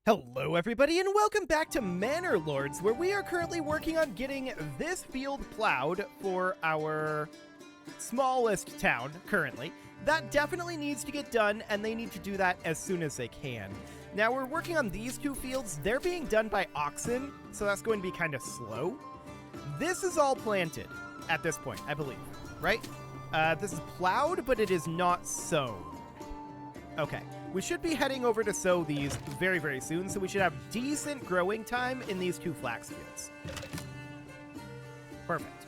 Hello everybody and welcome back to Manor Lords, where we are currently working on getting this field plowed for our smallest town currently. That definitely needs to get done, and they need to do that as soon as they can. Now we're working on these two fields. They're being done by oxen, so that's going to be kind of slow. This is all planted at this point, I believe, right? This is plowed, but it is not sown. Okay, we should be heading over to sow these very, very soon, so we should have decent growing time in these two flax fields. Perfect.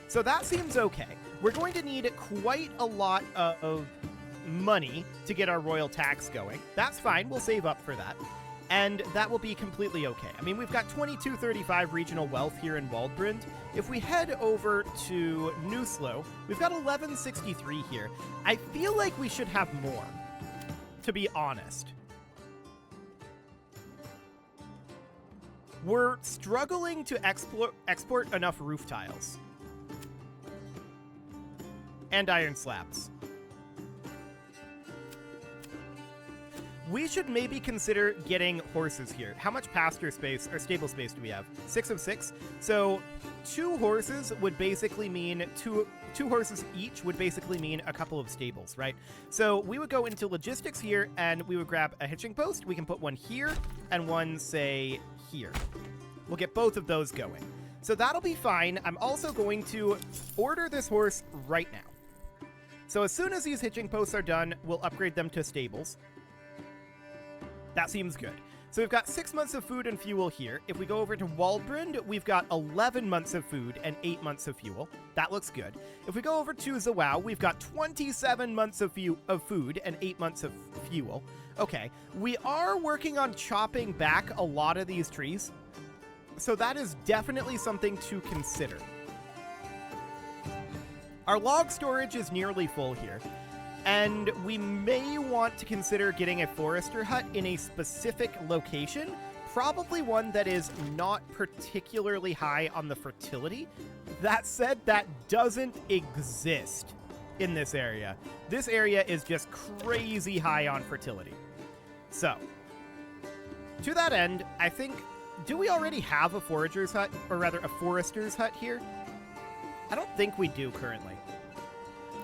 So that seems okay. We're going to need quite a lot of money to get our royal tax going. That's fine, we'll save up for that. And that will be completely okay. I mean, we've got 2235 regional wealth here in Waldbrand. If we head over to Newslow, we've got 1163 here. I feel like we should have more, to be honest. We're struggling to export enough roof tiles. And iron slabs. We should maybe consider getting horses here. How much pasture space or stable space do we have? 6 of 6. So 2 horses would basically mean two horses each would basically mean a couple of stables, right? So we would go into logistics here and we would grab a hitching post. We can put one here and one, say, here. We'll get both of those going. So that'll be fine. I'm also going to order this horse right now. So as soon as these hitching posts are done, we'll upgrade them to stables. That seems good. So we've got 6 months of food and fuel here. If we go over to Waldbrand, we've got 11 months of food and 8 months of fuel. That looks good. If we go over to Zawao, we've got 27 months of food and 8 months of fuel. Okay, we are working on chopping back a lot of these trees, so that is definitely something to consider. Our log storage is nearly full here. And we may want to consider getting a forester hut in a specific location, probably one that is not particularly high on the fertility. That said, that doesn't exist in this area. This area is just crazy high on fertility. So, to that end, I think, do we already have a forager's hut, or rather a forester's hut here? I don't think we do currently.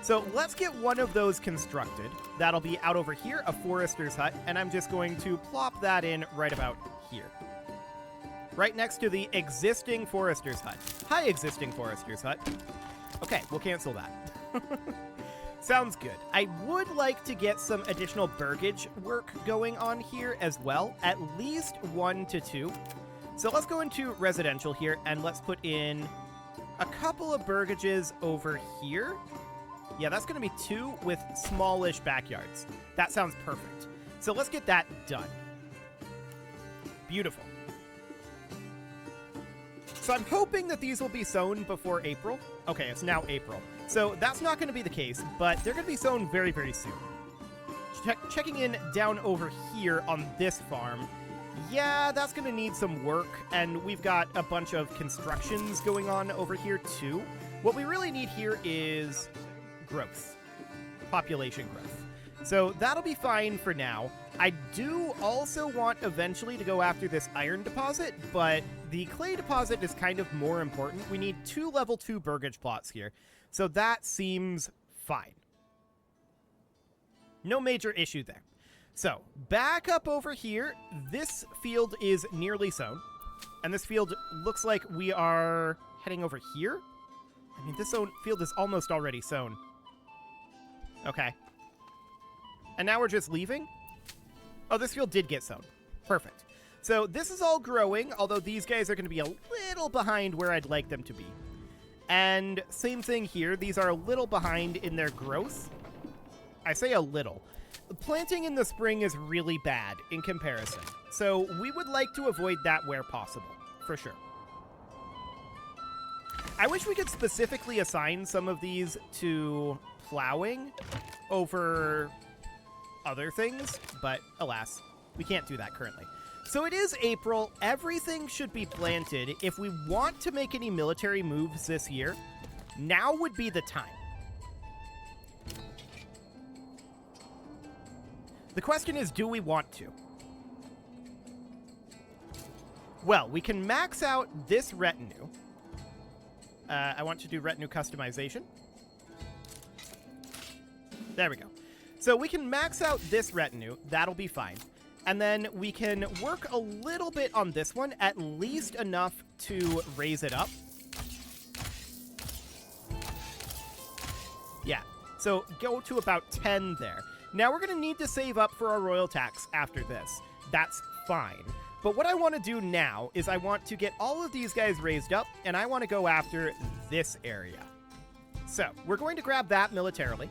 So let's get one of those constructed. That'll be out over here, a forester's hut, and I'm just going to plop that in right about here. Right next to the existing forester's hut. Hi, existing forester's hut. Okay, we'll cancel that. Sounds good. I would like to get some additional burgage work going on here as well, at least 1 to 2. So let's go into residential here, and let's put in a couple of burgages over here. Yeah, that's going to be 2 with smallish backyards. That sounds perfect. So let's get that done. Beautiful. So I'm hoping that these will be sown before April. Okay, it's now April. So that's not going to be the case, but they're going to be sown very, very soon. Checking in down over here on this farm. Yeah, that's going to need some work, and we've got a bunch of constructions going on over here too. What we really need here is growth, population growth. So that'll be fine for now. I do also want eventually to go after this iron deposit, but the clay deposit is kind of more important. We need 2 level 2 burgage plots here. So that seems fine. No major issue there. So back up over here, this field is nearly sown. And this field looks like we are heading over here. I mean, this field is almost already sown. Okay. And now we're just leaving? Oh, this field did get sown. Perfect. So this is all growing, although these guys are going to be a little behind where I'd like them to be. And same thing here. These are a little behind in their growth. I say a little. Planting in the spring is really bad in comparison. So we would like to avoid that where possible, for sure. I wish we could specifically assign some of these to plowing over other things, but alas, we can't do that currently. So it is April. Everything should be planted. If we want to make any military moves this year, now would be the time. The question is, do we want to? Well, we can max out this retinue. I want to do retinue customization. There we go. So we can max out this retinue. That'll be fine. And then we can work a little bit on this one, at least enough to raise it up. Yeah. So go to about 10 there. Now we're going to need to save up for our royal tax after this. That's fine. But what I want to do now is I want to get all of these guys raised up, and I want to go after this area. So we're going to grab that militarily.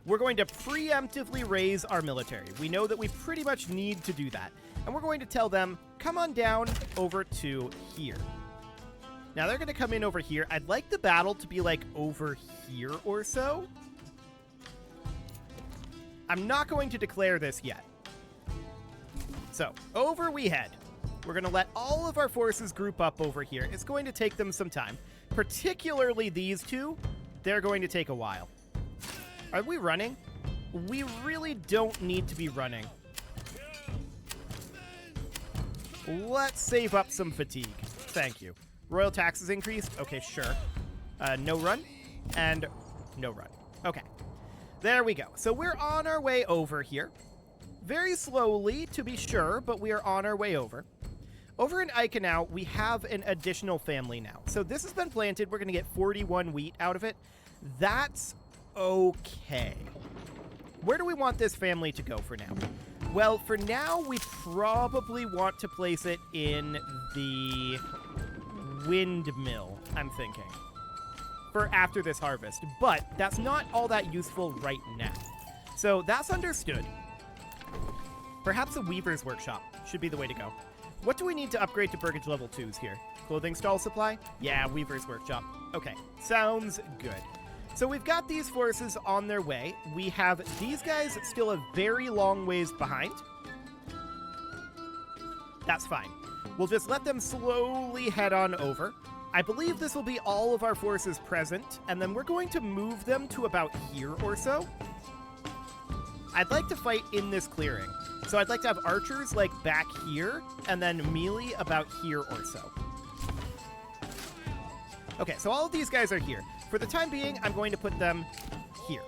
We're going to preemptively raise our military. We know that we pretty much need to do that. And we're going to tell them, come on down over to here. Now they're going to come in over here. I'd like the battle to be like over here or so. I'm not going to declare this yet. So over we head. We're going to let all of our forces group up over here. It's going to take them some time. Particularly these two. They're going to take a while. Are we running? We really don't need to be running. Let's save up some fatigue. Thank you. Royal taxes increased? Okay, sure. No run, and no run. Okay. There we go. So we're on our way over here. Very slowly, to be sure, but we are on our way over. Over in Eikenau, we have an additional family now. So this has been planted. We're going to get 41 wheat out of it. That's okay. Where do we want this family to go for now? Well, for now, we probably want to place it in the windmill, I'm thinking, for after this harvest. But that's not all that useful right now. So that's understood. Perhaps a weaver's workshop should be the way to go. What do we need to upgrade to Burgage level 2s here? Clothing stall supply? Yeah, weaver's workshop. Okay, sounds good. So we've got these forces on their way. We have these guys still a very long ways behind. That's fine. We'll just let them slowly head on over. I believe this will be all of our forces present, and then we're going to move them to about here or so. I'd like to fight in this clearing. So I'd like to have archers like back here, and then melee about here or so. Okay, so all of these guys are here. For the time being, I'm going to put them here.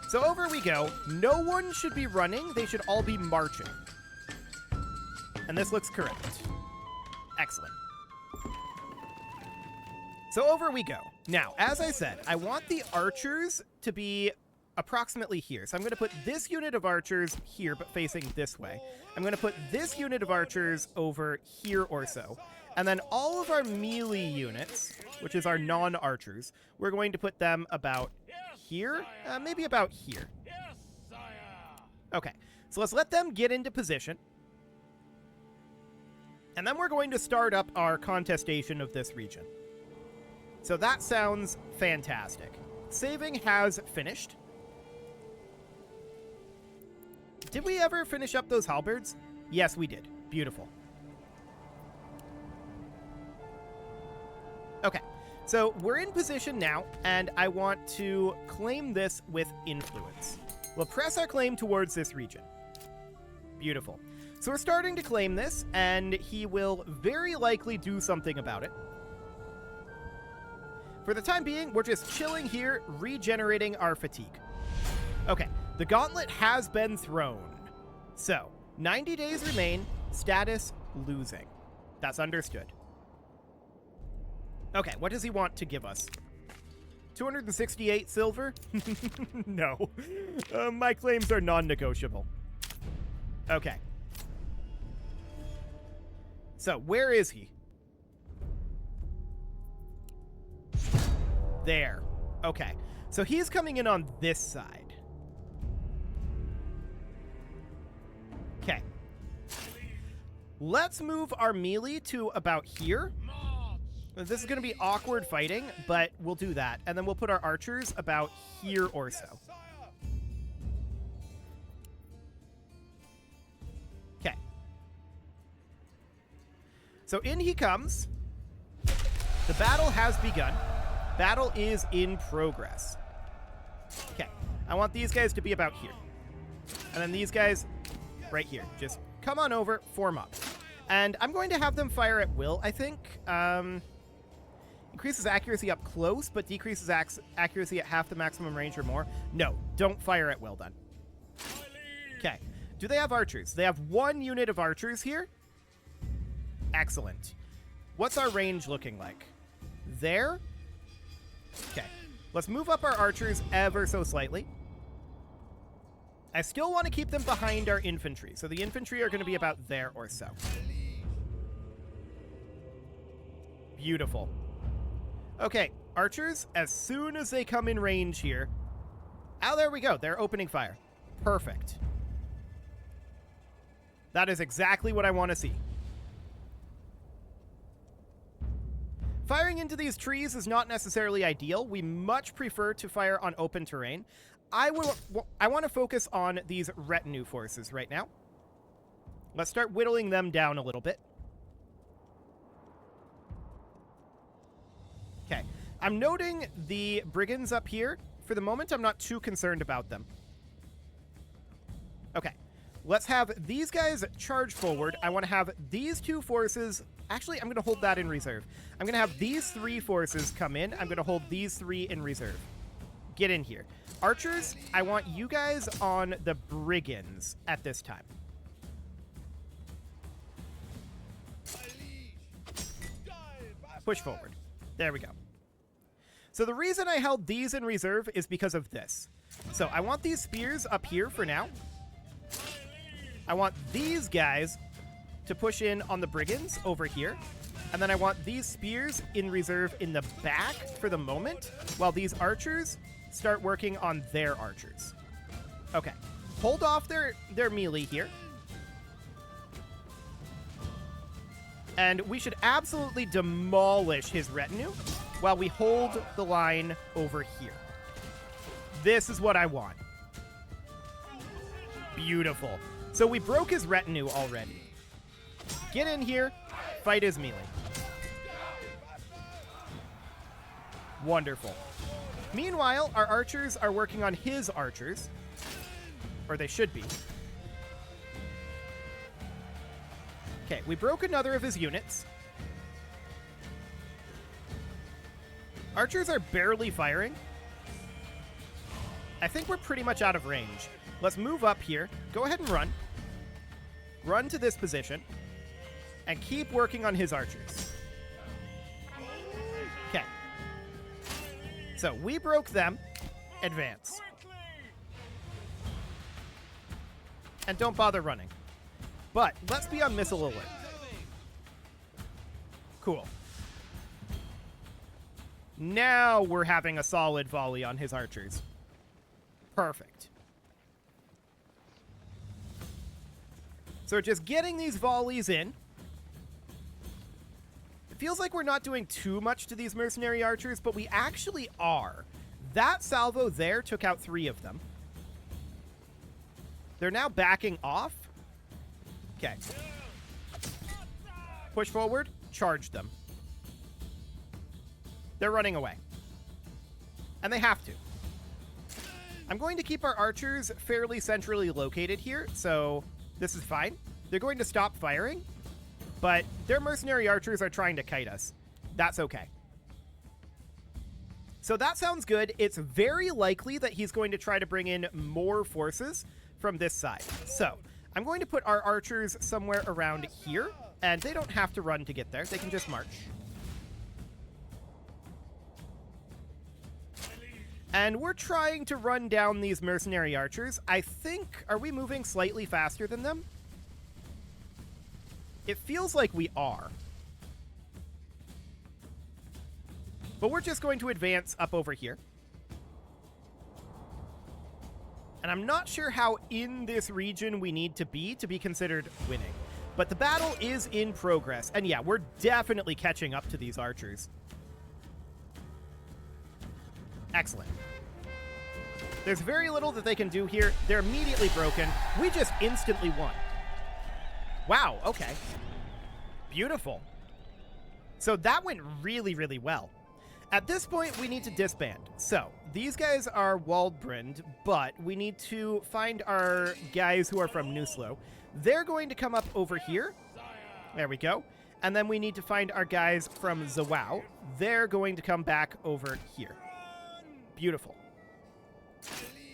So over we go. No one should be running. They should all be marching. And this looks correct. Excellent. So over we go. Now, as I said, I want the archers to be approximately here. So I'm going to put this unit of archers here, but facing this way. I'm going to put this unit of archers over here or so. And then all of our melee units, which is our non-archers, we're going to put them about here, maybe about here. Okay, so let's let them get into position. And then we're going to start up our contestation of this region. So that sounds fantastic. Saving has finished. Did we ever finish up those halberds? Yes, we did. Beautiful. Okay, so we're in position now, and I want to claim this with influence. We'll press our claim towards this region. Beautiful. So we're starting to claim this, and he will very likely do something about it. For the time being, we're just chilling here, regenerating our fatigue. Okay, the gauntlet has been thrown. So, 90 days remain, status losing. That's understood. Okay, what does he want to give us? 268 silver? No. My claims are non-negotiable. Okay. So, where is he? There. Okay. So he's coming in on this side. Okay. Let's move our melee to about here. This is going to be awkward fighting, but we'll do that. And then we'll put our archers about here or so. Okay. So in he comes. The battle has begun. Battle is in progress. Okay. I want these guys to be about here. And then these guys right here. Just come on over, form up. And I'm going to have them fire at will, I think. Increases accuracy up close, but decreases accuracy at half the maximum range or more. No, don't fire at will then. Okay. Do they have archers? They have 1 unit of archers here. Excellent. What's our range looking like? There? Okay. Let's move up our archers ever so slightly. I still want to keep them behind our infantry, so the infantry are going to be about there or so. Beautiful. Okay, archers, as soon as they come in range here... Oh, there we go. They're opening fire. Perfect. That is exactly what I want to see. Firing into these trees is not necessarily ideal. We much prefer to fire on open terrain. I want to focus on these retinue forces right now. Let's start whittling them down a little bit. Okay. I'm noting the brigands up here. For the moment, I'm not too concerned about them. Okay. Let's have these guys charge forward. I want to have these 2 forces... Actually, I'm going to hold that in reserve. I'm going to have these 3 forces come in. I'm going to hold these 3 in reserve. Get in here. Archers, I want you guys on the brigands at this time. Push forward. There we go. So the reason I held these in reserve is because of this. So I want these spears up here for now. I want these guys to push in on the brigands over here. And then I want these spears in reserve in the back for the moment, while these archers start working on their archers. Okay. Hold off their melee here. And we should absolutely demolish his retinue while we hold the line over here. This is what I want. Beautiful. So we broke his retinue already. Get in here, fight his melee. Wonderful. Meanwhile, our archers are working on his archers. Or they should be. Okay, we broke another of his units. Archers are barely firing. I think we're pretty much out of range. Let's move up here. Go ahead and run. Run to this position. And keep working on his archers. Okay. So we broke them. Advance. And don't bother running. But let's be on missile alert. Cool. Now we're having a solid volley on his archers. Perfect. So just getting these volleys in. Feels like we're not doing too much to these mercenary archers, but we actually are. That salvo there took out 3 of them. They're now backing off. Okay. Push forward, charge them. They're running away. And they have to. I'm going to keep our archers fairly centrally located here, so this is fine. They're going to stop firing. But their mercenary archers are trying to kite us. That's okay. So that sounds good. It's very likely that he's going to try to bring in more forces from this side. So I'm going to put our archers somewhere around here, and they don't have to run to get there. They can just march. And we're trying to run down these mercenary archers. I think, are we moving slightly faster than them? It feels like we are. But we're just going to advance up over here. And I'm not sure how in this region we need to be considered winning. But the battle is in progress. And yeah, we're definitely catching up to these archers. Excellent. There's very little that they can do here. They're immediately broken. We just instantly won. Wow, okay. Beautiful. So that went really, really well. At this point, we need to disband. So, these guys are Waldbrand, but we need to find our guys who are from Nuslo. They're going to come up over here. There we go. And then we need to find our guys from Zawao. They're going to come back over here. Beautiful.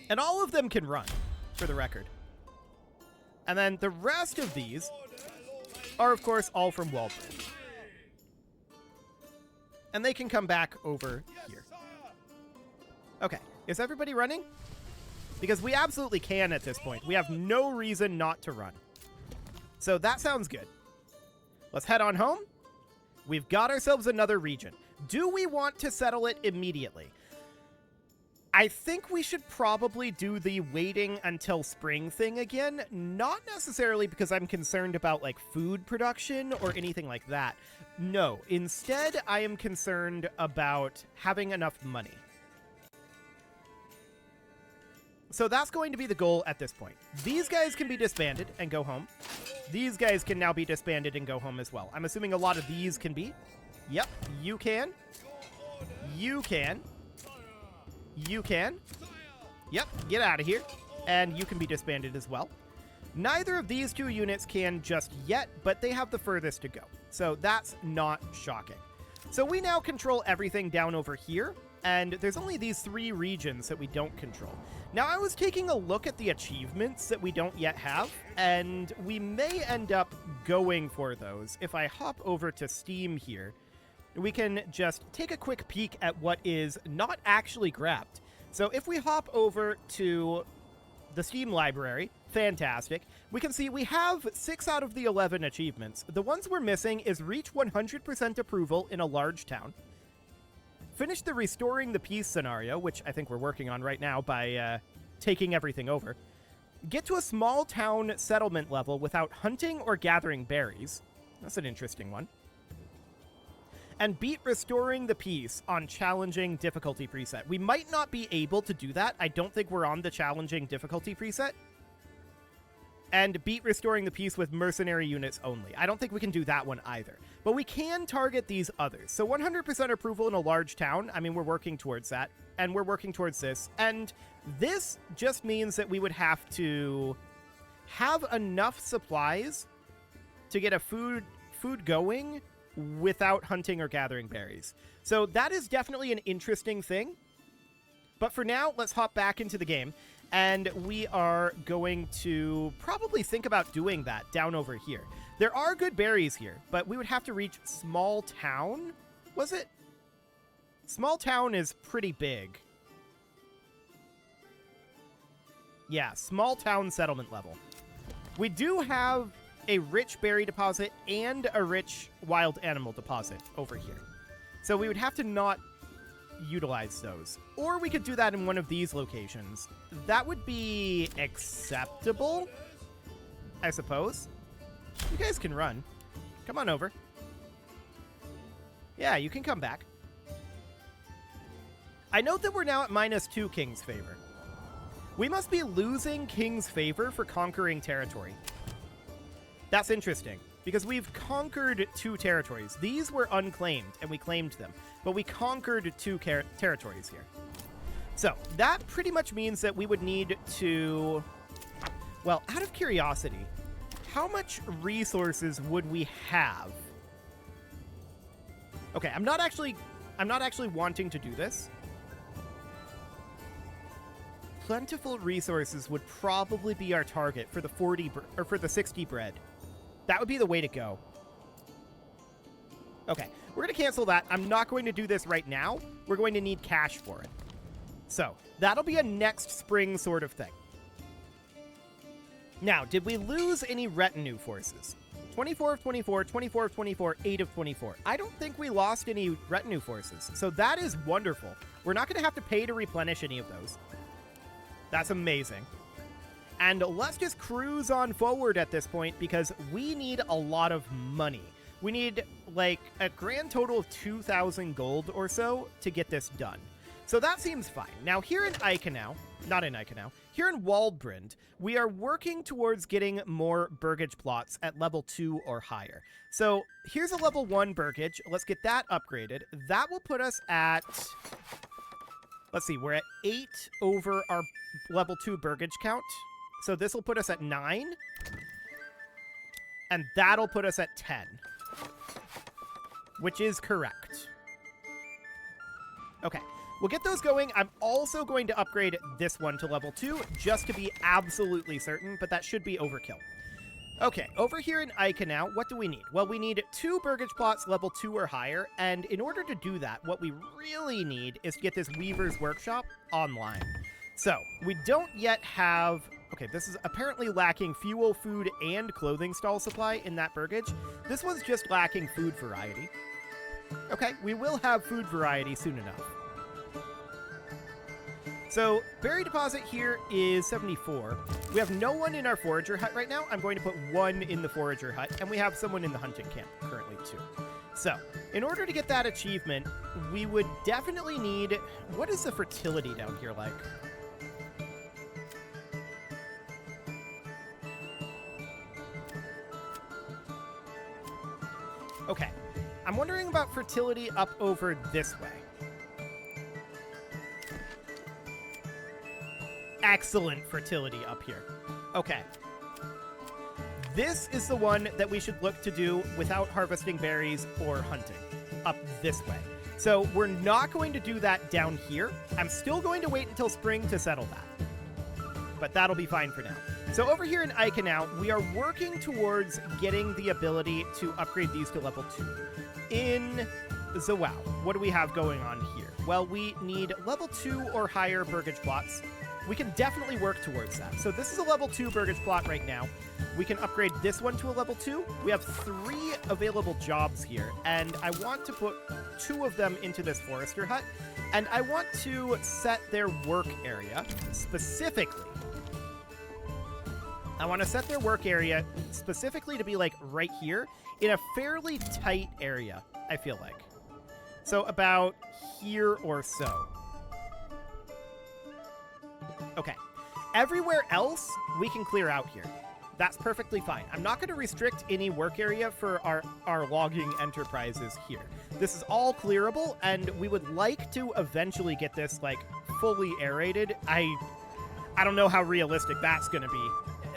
And all of them can run, for the record. And then the rest of these are, of course, all from Waldbrand. And they can come back over here. Okay, is everybody running? Because we absolutely can at this point. We have no reason not to run. So that sounds good. Let's head on home. We've got ourselves another region. Do we want to settle it immediately? I think we should probably do the waiting until spring thing again. Not necessarily because I'm concerned about like food production or anything like that. No, instead I am concerned about having enough money. So that's going to be the goal at this point. These guys can be disbanded and go home. These guys can now be disbanded and go home as well. I'm assuming a lot of these can be. Yep, you can. You can. You can. Yep, get out of here. And you can be disbanded as well. Neither of these two units can just yet, but they have the furthest to go. So that's not shocking. So we now control everything down over here, and there's only these 3 regions that we don't control. Now, I was taking a look at the achievements that we don't yet have, and we may end up going for those. If I hop over to Steam here, we can just take a quick peek at what is not actually grabbed. So if we hop over to the Steam library, fantastic, we can see we have 6 out of the 11 achievements. The ones we're missing is reach 100% approval in a large town, finish the restoring the peace scenario, which I think we're working on right now by taking everything over, get to a small town settlement level without hunting or gathering berries. That's an interesting one. And beat restoring the peace on challenging difficulty preset. We might not be able to do that. I don't think we're on the challenging difficulty preset. And beat restoring the peace with mercenary units only. I don't think we can do that one either. But we can target these others. So 100% approval in a large town. I mean, we're working towards that. And we're working towards this. And this just means that we would have to have enough supplies to get a food going without hunting or gathering berries. So that is definitely an interesting thing. But for now, let's hop back into the game. And we are going to probably think about doing that down over here. There are good berries here, but we would have to reach small town. Was it? Small town is pretty big. Yeah, small town settlement level. We do have a rich berry deposit and a rich wild animal deposit over here. So we would have to not utilize those. Or we could do that in one of these locations. That would be acceptable, I suppose. You guys can run. Come on over. Yeah, you can come back. I note that we're now at -2 King's Favor. We must be losing King's Favor for conquering territory. That's interesting, because we've conquered 2 territories. These were unclaimed, and we claimed them. But we conquered 2 territories here. So, that pretty much means that we would need to... Well, out of curiosity, how much resources would we have? Okay, I'm not actually wanting to do this. Plentiful resources would probably be our target for the 40 or for the 60 bread. That would be the way to go. Okay, we're going to cancel that. I'm not going to do this right now. We're going to need cash for it. So, that'll be a next spring sort of thing. Now, did we lose any retinue forces? 24 of 24, 24 of 24, 8 of 24. I don't think we lost any retinue forces. So that is wonderful. We're not going to have to pay to replenish any of those. That's amazing. And let's just cruise on forward at this point because we need a lot of money. We need like a grand total of 2,000 gold or so to get this done. So that seems fine. Now here in Eikenau, not in Icanau. Here in Waldbrand, we are working towards getting more burgage plots at level 2 or higher. So here's a level 1 burgage. Let's get that upgraded. That will put us at... Let's see, we're at 8 over our level 2 burgage count. So this will put us at 9. And that'll put us at 10. Which is correct. Okay. We'll get those going. I'm also going to upgrade this one to level 2, just to be absolutely certain, but that should be overkill. Okay, over here in Icanau, what do we need? Well, we need 2 burgage plots level 2 or higher, and in order to do that, what we really need is to get this Weaver's Workshop online. So, we don't yet have... Okay, this is apparently lacking fuel, food, and clothing stall supply in that burgage. This one's just lacking food variety. Okay, we will have food variety soon enough. So, berry deposit here is 74. We have no one in our forager hut right now. I'm going to put 1 in the forager hut, and we have someone in the hunting camp currently too. So, in order to get that achievement, we would definitely need... What is the fertility down here like? Okay, I'm wondering about fertility up over this way. Excellent fertility up here. Okay. This is the one that we should look to do without harvesting berries or hunting. Up this way. So we're not going to do that down here. I'm still going to wait until spring to settle that. But that'll be fine for now. So over here in Icanau, we are working towards getting the ability to upgrade these to level 2. In Zawau, what do we have going on here? Well, we need level 2 or higher burgage plots. We can definitely work towards that. So this is a level 2 burgage plot right now. We can upgrade this one to a level 2. We have 3 available jobs here, and I want to put 2 of them into this forester hut, and I want to set their work area specifically. I want to set their work area specifically to be like right here in a fairly tight area, I feel like. So about here or so. Okay. Everywhere else, we can clear out here. That's perfectly fine. I'm not going to restrict any work area for our logging enterprises here. This is all clearable, and we would like to eventually get this, like, fully aerated. I don't know how realistic that's going to be.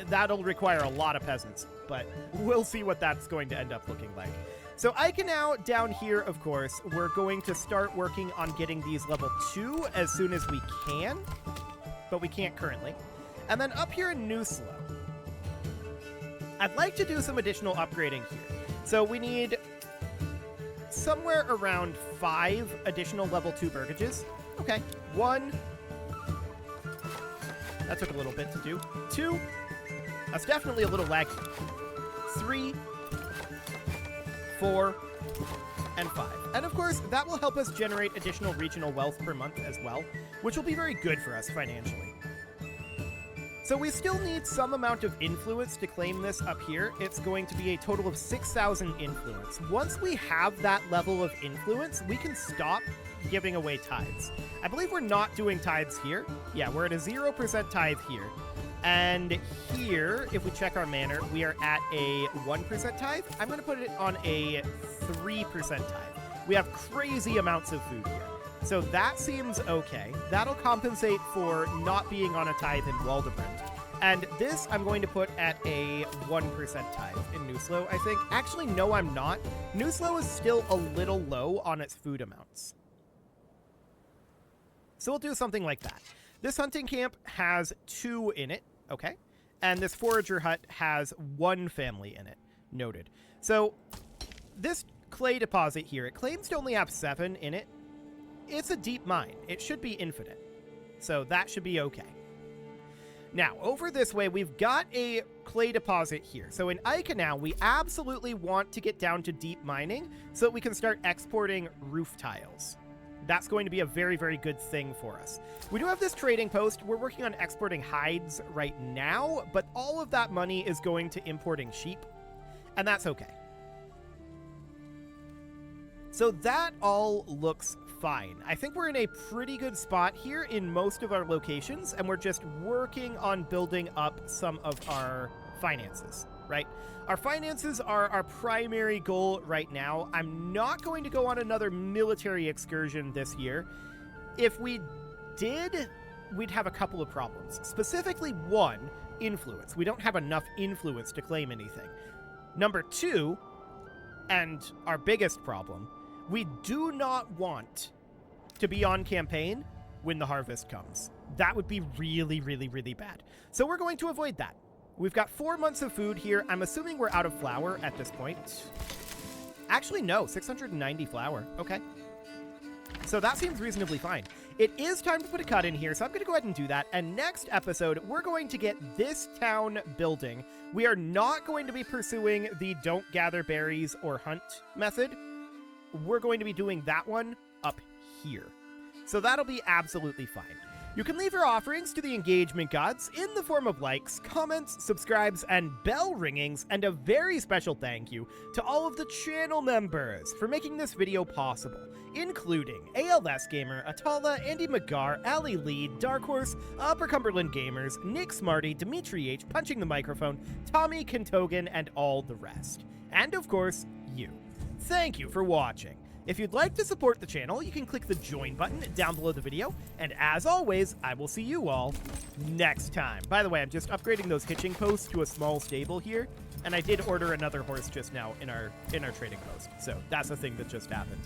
That'll require a lot of peasants, but we'll see what that's going to end up looking like. So Icanau down here, of course, we're going to start working on getting these level 2 as soon as we can, but we can't currently. And then up here in Nuslo, I'd like to do some additional upgrading here. So we need somewhere around 5 additional level 2 burgages. Okay, 1. That took a little bit to do. 2. That's definitely a little laggy. 3. 4. And 5. And of course, that will help us generate additional regional wealth per month as well, which will be very good for us financially. So we still need some amount of influence to claim this up here. It's going to be a total of 6,000 influence. Once we have that level of influence, we can stop giving away tithes. I believe we're not doing tithes here. Yeah, we're at a 0% tithe here. And here, if we check our manor, we are at a 1% tithe. I'm going to put it on a 3% tithe. We have crazy amounts of food here. So that seems okay. That'll compensate for not being on a tithe in Waldebrand. And this I'm going to put at a 1% tithe in Nuslo, I think. Actually, no, I'm not. Nuslo is still a little low on its food amounts. So we'll do something like that. This hunting camp has 2 in it, okay? And this forager hut has 1 family in it, noted. So this clay deposit here, it claims to only have 7 in it. It's a deep mine. It should be infinite. So that should be okay. Now, over this way, we've got a clay deposit here. So in Icanau, we absolutely want to get down to deep mining so that we can start exporting roof tiles. That's going to be a very, very good thing for us. We do have this trading post. We're working on exporting hides right now, but all of that money is going to importing sheep, and that's okay. So that all looks fine. I think we're in a pretty good spot here in most of our locations, and we're just working on building up some of our finances, right? Our finances are our primary goal right now. I'm not going to go on another military excursion this year. If we did, we'd have a couple of problems. Specifically, one, influence. We don't have enough influence to claim anything. Number two, and our biggest problem, we do not want to be on campaign when the harvest comes. That would be really, really, really bad. So we're going to avoid that. We've got 4 months of food here. I'm assuming we're out of flour at this point. Actually, no, 690 flour. Okay. So that seems reasonably fine. It is time to put a cut in here, so I'm going to go ahead and do that. And next episode, we're going to get this town building. We are not going to be pursuing the don't gather berries or hunt method. We're going to be doing that one up here. So that'll be absolutely fine. You can leave your offerings to the engagement gods in the form of likes, comments, subscribes, and bell ringings, and a very special thank you to all of the channel members for making this video possible, including ALS Gamer, Atala, Andy McGar, Ali Lee, Dark Horse, Upper Cumberland Gamers, Nick Smarty, Dimitri H, Punching the Microphone, Tommy Kentogan, and all the rest. And of course, you. Thank you for watching. If you'd like to support the channel, you can click the join button down below the video, and as always, I will see you all next time. By the way, I'm just upgrading those hitching posts to a small stable here, and I did order another horse just now in our trading post, so that's a thing that just happened.